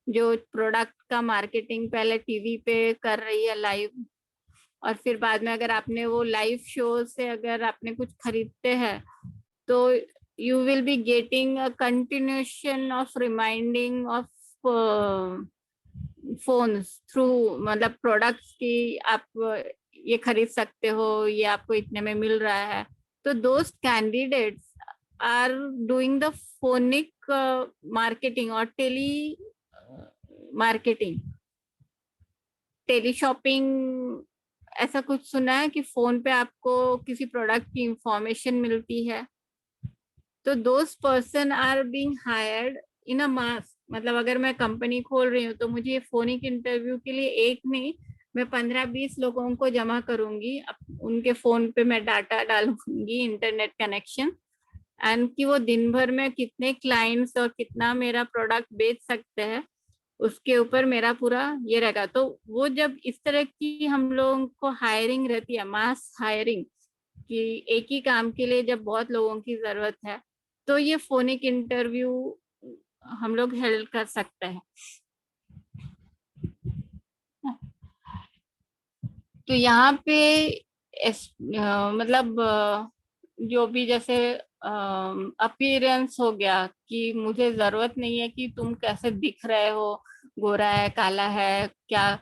जो प्रोडक्ट का मार्केटिंग पहले टीवी पे कर रही है लाइव, और फिर बाद में अगर आपने वो लाइव शो से अगर आपने कुछ खरीदते हैं तो you will be getting a continuation of reminding of phones through, मतलब प्रोडक्ट्स की आप ये खरीद सकते हो, ये आपको इतने में मिल रहा है। तो दोस्त candidates are doing the phonic marketing और टेली मार्केटिंग, टेली शॉपिंग। ऐसा कुछ सुना है कि फोन पे आपको किसी प्रोडक्ट की इंफॉर्मेशन मिलती है। तो दोस पर्सन आर बीइंग हायर्ड इन अ मास, मतलब अगर मैं कंपनी खोल रही हूँ तो मुझे फोनिक इंटरव्यू के लिए एक नहीं, मैं 15-20 लोगों को जमा करूंगी, उनके फोन पे मैं डाटा डालूंगी, इंटरनेट कनेक्शन, एंड कि वो दिन भर में कितने क्लाइंट्स और कितना मेरा प्रोडक्ट बेच सकते हैं उसके ऊपर मेरा पूरा ये रहेगा। तो वो जब इस तरह की हम लोगों को हायरिंग रहती है, मास हायरिंग, कि एक ही काम के लिए जब बहुत लोगों की जरूरत है, तो ये फोनिक इंटरव्यू हम लोग हेल्प कर सकते हैं। तो यहाँ पे मतलब जो भी जैसे अपीयरेंस हो गया, कि मुझे जरूरत नहीं है कि तुम कैसे दिख रहे हो, गोरा है काला है क्या,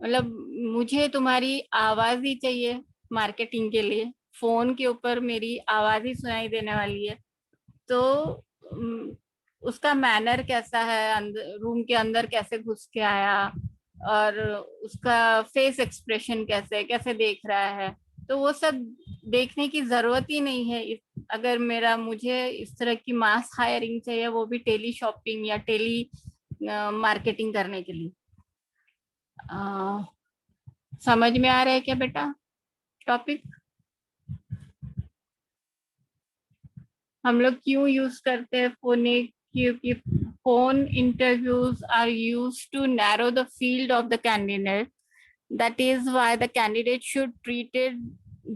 मतलब मुझे तुम्हारी आवाज ही चाहिए मार्केटिंग के लिए। फोन के ऊपर मेरी आवाज ही सुनाई देने वाली है, तो उसका मैनर कैसा है, रूम के अंदर कैसे घुस के आया, और उसका फेस एक्सप्रेशन कैसे कैसे देख रहा है, तो वो सब देखने की जरूरत ही नहीं है। अगर मुझे इस तरह की मास हायरिंग चाहिए, वो भी टेली शॉपिंग या टेली मार्केटिंग करने के लिए। समझ में आ रहा है क्या बेटा टॉपिक? हम लोग क्यों यूज करते हैं फोनिक? क्योंकि phone interviews are used to narrow the field of the candidate. That is why the candidate should treat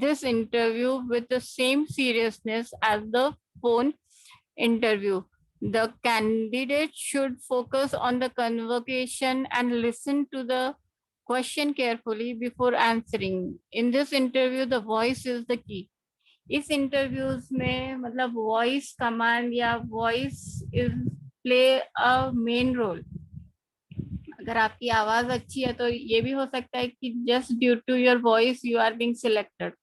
this interview with the same seriousness as the phone interview. The candidate should focus on the convocation and listen to the question carefully before answering. In this interview, the voice is the key. इस interviews में मतलब voice command या voice is play a main role. अगर आपकी आवाज अच्छी है तो ये भी हो सकता है कि just due to your voice you are being selected.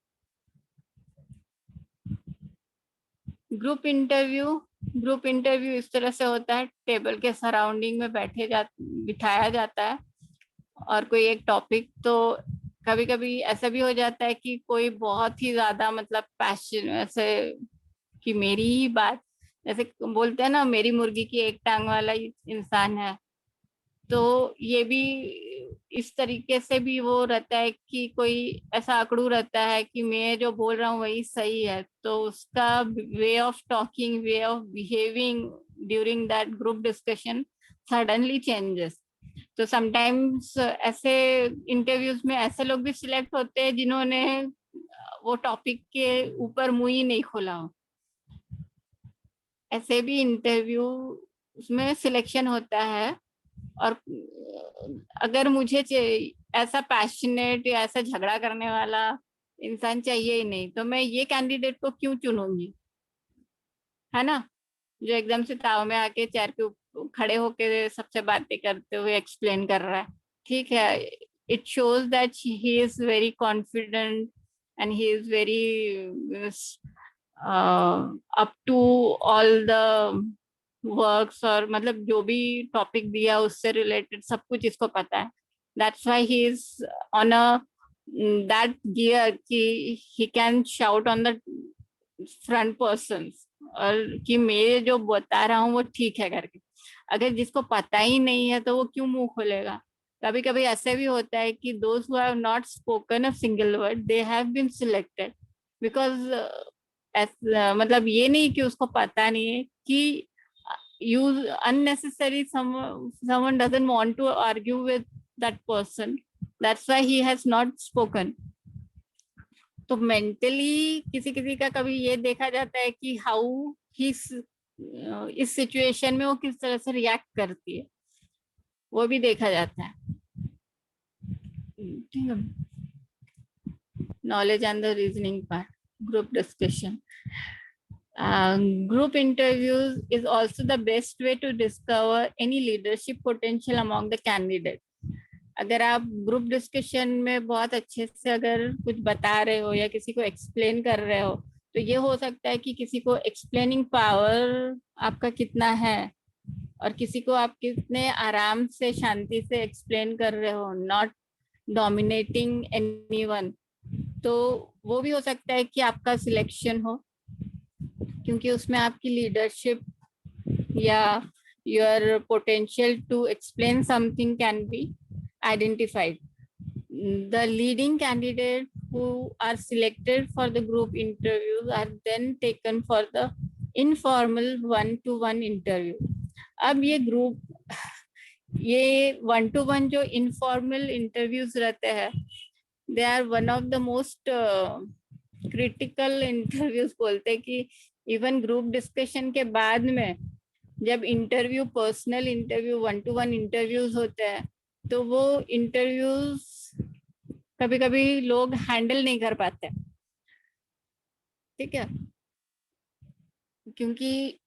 Group interview इस तरह से होता है, टेबल के सराउंडिंग में बिठाया जाता है, और कोई एक टॉपिक, तो कभी कभी ऐसा भी हो जाता है कि कोई बहुत ही ज्यादा मतलब पैशन, ऐसे कि मेरी ही बात, जैसे बोलते हैं ना मेरी मुर्गी की एक टांग वाला इंसान है, तो ये भी इस तरीके से भी वो रहता है कि कोई ऐसा अकड़ू रहता है कि मैं जो बोल रहा हूँ वही सही है, तो उसका way of talking, way of behaving during that group discussion suddenly changes. तो समटाइम्स ऐसे इंटरव्यूज में ऐसे लोग भी सिलेक्ट होते हैं जिन्होंने वो टॉपिक के ऊपर मुंह ही नहीं खोला हो। ऐसे भी इंटरव्यू में सिलेक्शन होता है। और अगर मुझे ऐसा पैशनेट या ऐसा झगड़ा करने वाला इंसान चाहिए ही नहीं, तो मैं ये कैंडिडेट को क्यों चुनूंगी, है ना, जो एकदम से ताव में आके चेयर पे खड़े होके सबसे बातें करते हुए एक्सप्लेन कर रहा है। ठीक है, it shows that he is very confident and he is very up to all the works, और मतलब जो भी टॉपिक दिया उससे रिलेटेड सब कुछ इसको पता है। That's why he is on a that gear कि he can shout on the front person, और कि मैं जो बता रहा हूँ वो ठीक है करके। अगर जिसको पता ही नहीं है तो वो क्यों मुंह खोलेगा? कभी कभी ऐसे भी होता है कि those who have not spoken a single word they have been selected because मतलब ये नहीं कि उसको पता नहीं है, कि use unnecessary someone doesn't want to argue with that person, that's why he has not spoken. तो मेंटली किसी किसी का कभी ये देखा जाता है कि हाउ ही इस सिचुएशन में वो किस तरह से रिएक्ट करती है, वो भी देखा जाता है। Knowledge and the reasoning part, group discussion. Group interviews is also the best way to discover any leadership potential among the candidates. अगर आप ग्रुप डिस्कशन में बहुत अच्छे से अगर कुछ बता रहे हो या किसी को एक्सप्लेन कर रहे हो, तो ये हो सकता है कि किसी को एक्सप्लेनिंग पावर आपका कितना है, और किसी को आप कितने आराम से शांति से एक्सप्लेन कर रहे हो, नॉट डोमिनेटिंग एनीवन, तो वो भी हो सकता है कि आपका सिलेक्शन हो, क्योंकि उसमें आपकी लीडरशिप या your potential to explain something can be identified. The leading candidates who are selected for the group interviews are then taken for the informal one-to-one interview. अब ये ग्रुप ये 1-to-1 जो इनफॉर्मल इंटरव्यूज रहते हैं, they are one of the most critical interviews. बोलते हैं कि even group discussion के बाद में जब interview, personal interview, 1-to-1 interviews होते हैं, तो वो इंटरव्यूज कभी कभी लोग हैंडल नहीं कर पाते, ठीक है, क्योंकि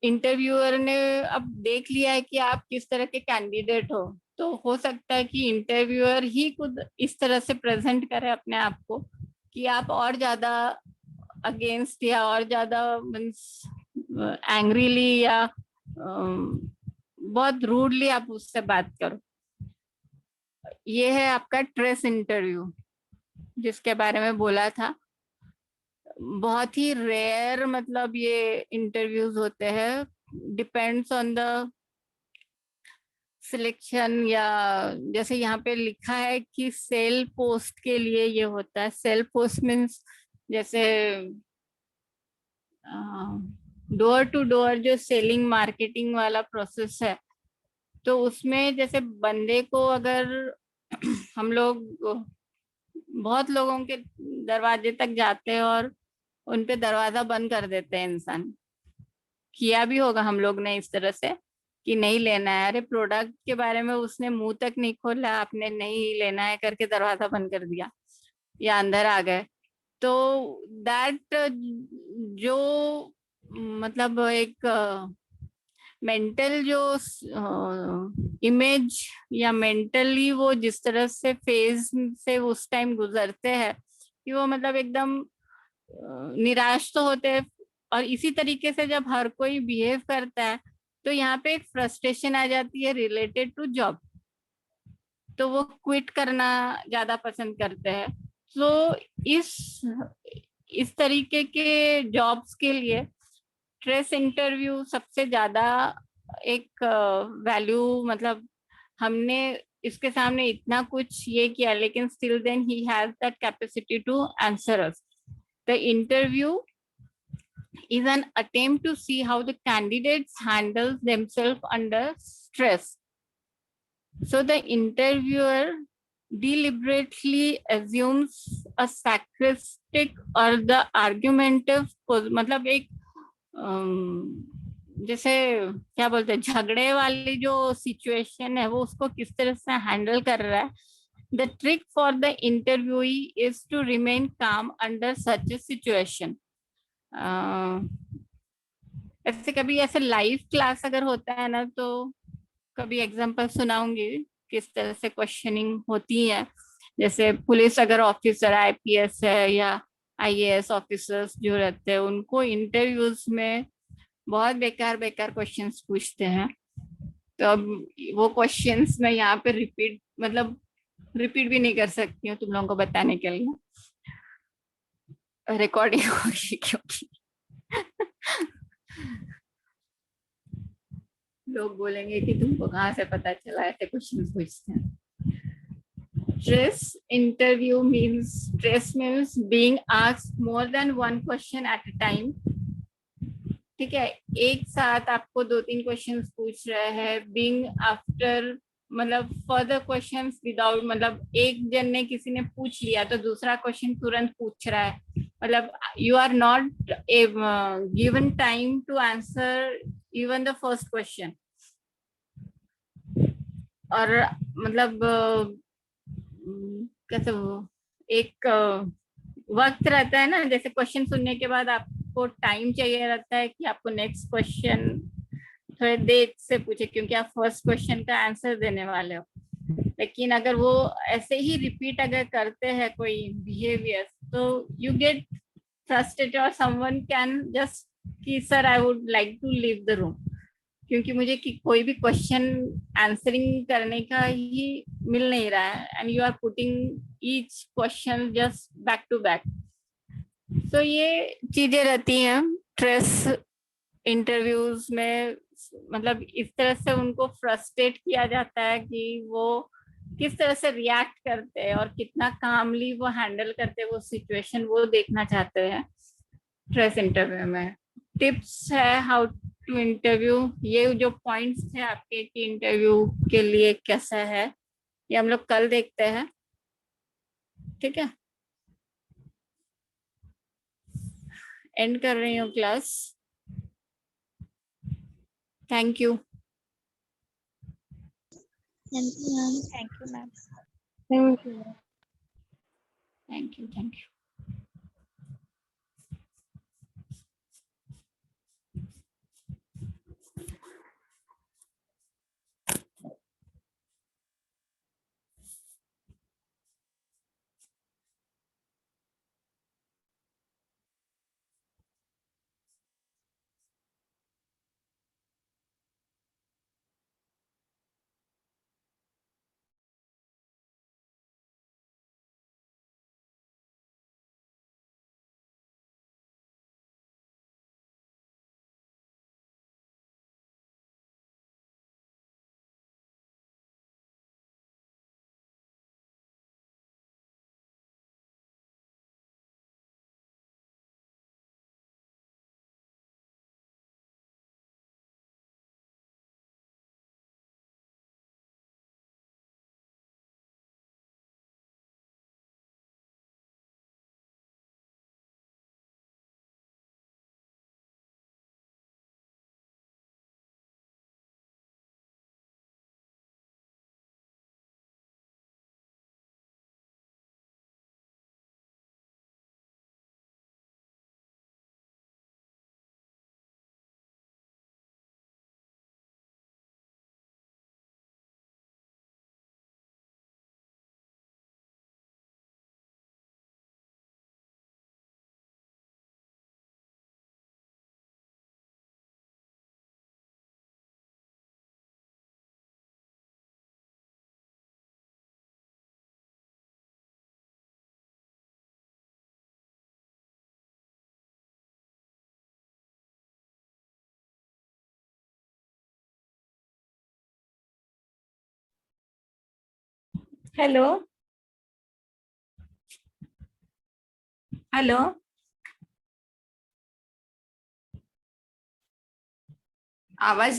इंटरव्यूअर ने अब देख लिया है कि आप किस तरह के कैंडिडेट हो, तो हो सकता है कि इंटरव्यूअर ही खुद इस तरह से प्रेजेंट करे अपने आप को कि आप और ज्यादा अगेंस्ट या और ज्यादा मीन्स एंग्रीली या बहुत रूडली आप उससे बात करो। ये है आपका ट्रेस इंटरव्यू जिसके बारे में बोला था। बहुत ही रेयर मतलब ये इंटरव्यूज होते हैं, डिपेंड्स ऑन द सिलेक्शन, या जैसे यहाँ पे लिखा है कि सेल पोस्ट के लिए ये होता है। सेल पोस्ट मीन्स जैसे डोर टू डोर जो सेलिंग मार्केटिंग वाला प्रोसेस है, तो उसमें जैसे बंदे को अगर हम लोग बहुत लोगों के दरवाजे तक जाते हैं और उनपे दरवाजा बंद कर देते हैं, इंसान किया भी होगा हम लोग ने इस तरह से कि नहीं लेना है, अरे प्रोडक्ट के बारे में उसने मुंह तक नहीं खोला, आपने नहीं लेना है करके दरवाजा बंद कर दिया या अंदर आ गए। तो दैट जो मतलब एक मेंटल जो इमेज या मेंटली वो जिस तरह से फेज से उस टाइम गुजरते हैं कि वो मतलब एकदम निराश तो होते हैं। और इसी तरीके से जब हर कोई बिहेव करता है तो यहाँ पे एक फ्रस्ट्रेशन आ जाती है रिलेटेड टू जॉब, तो वो क्विट करना ज्यादा पसंद करते हैं। तो इस तरीके के जॉब्स के लिए स्ट्रेस इंटरव्यू सबसे ज्यादा एक वैल्यू, मतलब हमने इसके सामने इतना कुछ ये किया लेकिन still then he has that capacity to answer us. The interview is an attempt to see how the candidates handle themselves under stress. So the interviewer deliberately assumes a sarcastic or the argumentative, मतलब एक जैसे क्या बोलते हैं, झगड़े वाली जो situation है वो उसको किस तरह से हैंडल कर रहा है। The trick for the interviewee is to remain calm under such a situation. ऐसे कभी ऐसे लाइव क्लास अगर होता है ना, तो कभी एग्जांपल सुनाऊंगी किस तरह से क्वेश्चनिंग होती है। जैसे पुलिस अगर ऑफिसर आईपीएस है या आईएएस ऑफिसर्स जो रहते हैं, उनको इंटरव्यूज में बहुत बेकार बेकार क्वेश्चंस पूछते हैं। तो अब वो क्वेश्चंस मैं यहाँ पे रिपीट भी नहीं कर सकती हूँ तुम लोगों को बताने के लिए, रिकॉर्डिंग होगी क्योंकि लोग बोलेंगे कि तुमको कहाँ से पता चला ऐसे क्वेश्चन पूछते हैं। Stress means being asked more than one question at a time. ठीक है, एक साथ आपको 2-3 क्वेश्चंस पूछ रहे हैं। बीइंग आफ्टर मतलब फर्दर क्वेश्चंस विदाउट, मतलब एक जन ने किसी ने पूछ लिया तो दूसरा क्वेश्चन तुरंत पूछ रहा है, मतलब you are not given time to answer even the first question. और मतलब कैसे वो एक वक्त रहता है ना, जैसे क्वेश्चन सुनने के बाद आपको टाइम चाहिए रहता है कि आपको नेक्स्ट क्वेश्चन थोड़े देर से पूछे, क्योंकि आप फर्स्ट क्वेश्चन का आंसर देने वाले हो। लेकिन अगर वो ऐसे ही रिपीट अगर करते हैं कोई बिहेवियर, तो यू गेट फ्रस्ट्रेटेड और समवन कैन जस्ट कि sir I would like to leave the room, क्योंकि मुझे कि कोई भी क्वेश्चन आंसरिंग करने का ही मिल नहीं रहा है, and you are putting each question just back to back. तो ये चीजें रहती हैं स्ट्रेस इंटरव्यूज में, मतलब इस तरह से उनको फ्रस्ट्रेट किया जाता है कि वो किस तरह से रिएक्ट करते हैं और कितना कामली वो हैंडल करते हैं वो सिचुएशन, वो देखना चाहते हैं स्ट्रेस इंटरव्यू में। टिप्स है हाउ टू इंटरव्यू, ये जो पॉइंट्स थे आपके कि इंटरव्यू के लिए कैसा है, ये हम लोग कल देखते हैं, ठीक है। एंड कर रही हूँ class. Thank you. Thank you ma'am. Thank you ma'am. Thank you. Thank you. Thank you. Hello, hello, आवाज